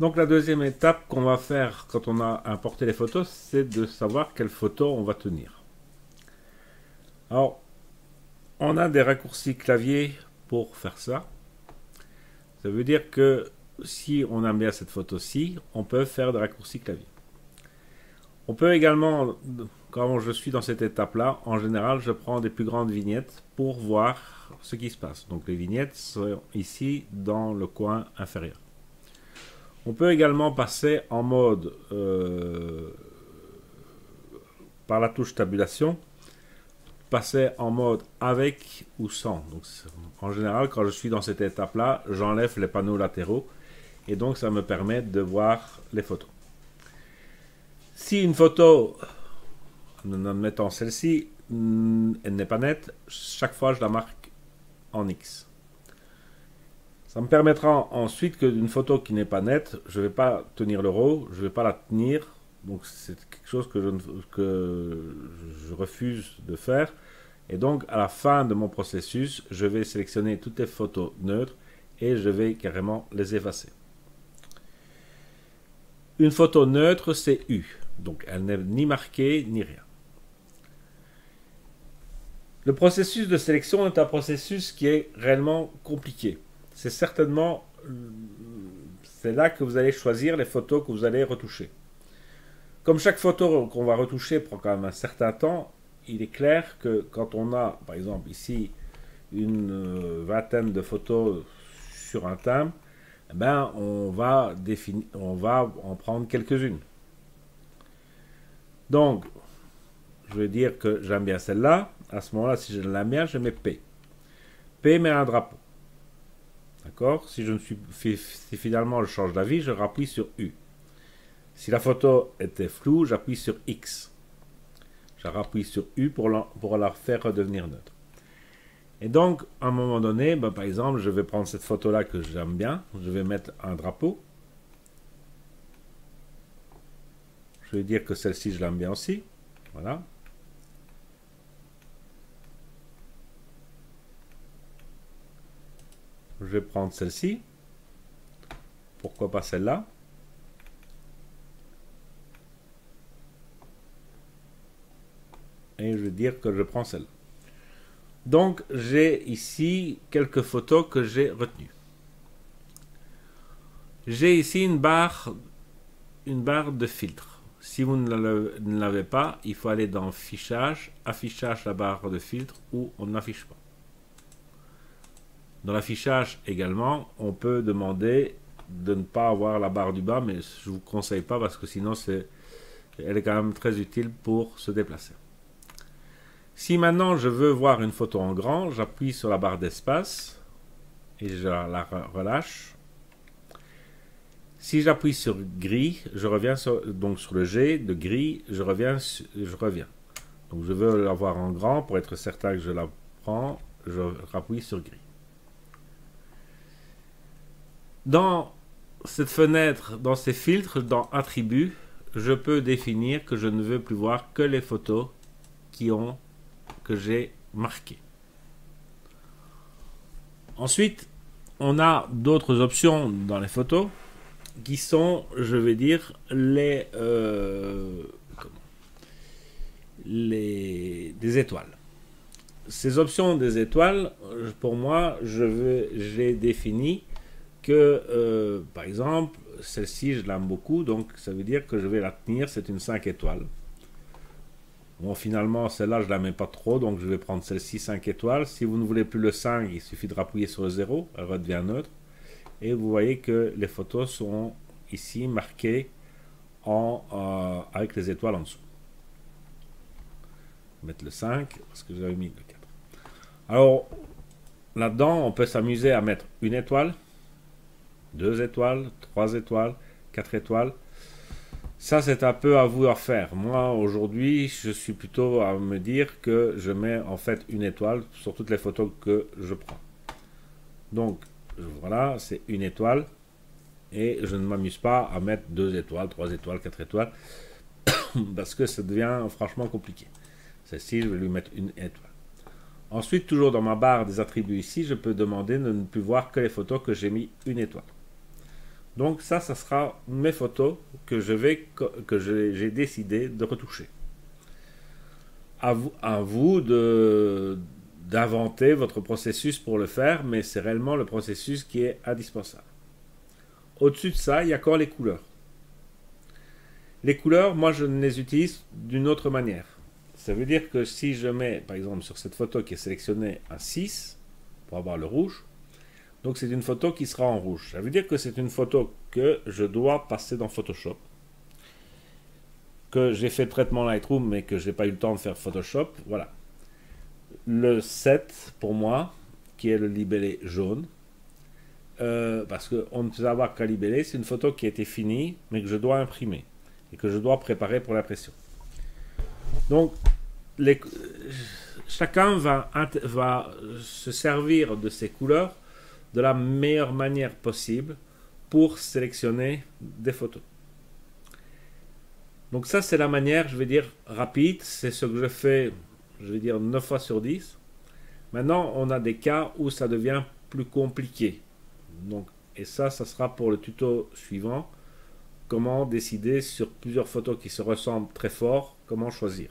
Donc la deuxième étape qu'on va faire quand on a importé les photos, c'est de savoir quelle photo on va tenir. Alors, on a des raccourcis clavier pour faire ça. Ça veut dire que si on aime bien cette photo-ci, on peut faire des raccourcis clavier. On peut également, quand je suis dans cette étape-là, en général, je prends des plus grandes vignettes pour voir ce qui se passe. Donc les vignettes sont ici dans le coin inférieur. On peut également passer en mode par la touche tabulation, passer en mode avec ou sans. Donc, en général, quand je suis dans cette étape-là, j'enlève les panneaux latéraux et donc ça me permet de voir les photos. Si une photo, en admettant celle-ci, elle n'est pas nette, chaque fois je la marque en X. Ça me permettra ensuite que d'une photo qui n'est pas nette, je ne vais pas tenir le RAW, je ne vais pas la tenir. Donc c'est quelque chose que je refuse de faire. Et donc à la fin de mon processus, je vais sélectionner toutes les photos neutres et je vais carrément les effacer. Une photo neutre, c'est U. Donc elle n'est ni marquée ni rien. Le processus de sélection est un processus qui est réellement compliqué. C'est certainement là que vous allez choisir les photos que vous allez retoucher. Comme chaque photo qu'on va retoucher prend quand même un certain temps, il est clair que quand on a, par exemple ici, une vingtaine de photos sur un thème, eh ben, on va en prendre quelques-unes. Donc, je vais dire que j'aime bien celle-là. À ce moment-là, si je l'aime bien, je mets P. P met un drapeau. D'accord? Si finalement je change d'avis, je rappuie sur U. Si la photo était floue, j'appuie sur X. Je rappuie sur U pour la faire redevenir neutre. Et donc, à un moment donné, ben, par exemple, je vais prendre cette photo-là que j'aime bien. Je vais mettre un drapeau. Je vais dire que celle-ci, je l'aime bien aussi. Voilà. Je vais prendre celle-ci. Pourquoi pas celle-là? Et je vais dire que je prends celle-là. Donc, j'ai ici quelques photos que j'ai retenues. J'ai ici une barre de filtre. Si vous ne l'avez pas, il faut aller dans Fichage, Affichage la barre de filtre ou on n'affiche pas. Dans l'affichage également, on peut demander de ne pas avoir la barre du bas, mais je ne vous conseille pas parce que sinon elle est quand même très utile pour se déplacer. Si maintenant je veux voir une photo en grand, j'appuie sur la barre d'espace et je la relâche. Si j'appuie sur gris, je reviens sur le G de gris, je reviens. Donc je veux la voir en grand pour être certain que je la prends, je rappuie sur gris. Dans cette fenêtre, dans ces filtres, dans attributs, je peux définir que je ne veux plus voir que les photos que j'ai marquées. Ensuite, on a d'autres options dans les photos qui sont, je vais dire, des étoiles. Ces options des étoiles, pour moi, j'ai défini que, par exemple, celle-ci, je l'aime beaucoup, donc ça veut dire que je vais la tenir, c'est une 5 étoiles. Bon, finalement, celle-là, je ne la mets pas trop, donc je vais prendre celle-ci 5 étoiles. Si vous ne voulez plus le 5, il suffit de rappuyer sur le 0, elle redevient neutre. Et vous voyez que les photos sont ici marquées avec les étoiles en dessous. Je vais mettre le 5, parce que j'avais mis le 4. Alors, là-dedans, on peut s'amuser à mettre une étoile, 2 étoiles, 3 étoiles, 4 étoiles. Ça, c'est un peu à vous à faire. Moi, aujourd'hui, je suis plutôt à me dire que je mets en fait une étoile sur toutes les photos que je prends. Donc, voilà, c'est une étoile. Et je ne m'amuse pas à mettre 2 étoiles, 3 étoiles, 4 étoiles. Parce que ça devient franchement compliqué. Celle-ci, je vais lui mettre une étoile. Ensuite, toujours dans ma barre des attributs ici, je peux demander de ne plus voir que les photos que j'ai mis une étoile. Donc ça sera mes photos que j'ai décidé de retoucher. À vous d'inventer votre processus pour le faire, mais c'est réellement le processus qui est indispensable. Au-dessus de ça, il y a encore les couleurs. Les couleurs, moi, je les utilise d'une autre manière. Ça veut dire que si je mets, par exemple, sur cette photo qui est sélectionnée un 6, pour avoir le rouge, donc c'est une photo qui sera en rouge. Ça veut dire que c'est une photo que je dois passer dans Photoshop, que j'ai fait le traitement Lightroom, mais que je n'ai pas eu le temps de faire Photoshop. Voilà. Le 7, pour moi, qui est le libellé jaune, parce qu'on ne peut avoir qu'à libeller, c'est une photo qui a été finie, mais que je dois imprimer et que je dois préparer pour l'impression. Donc, chacun va se servir de ces couleurs de la meilleure manière possible pour sélectionner des photos. Donc ça, c'est la manière, je vais dire, rapide. C'est ce que je fais, je vais dire, 9 fois sur 10. Maintenant, on a des cas où ça devient plus compliqué. Donc, et ça sera pour le tuto suivant. Comment décider sur plusieurs photos qui se ressemblent très fort, comment choisir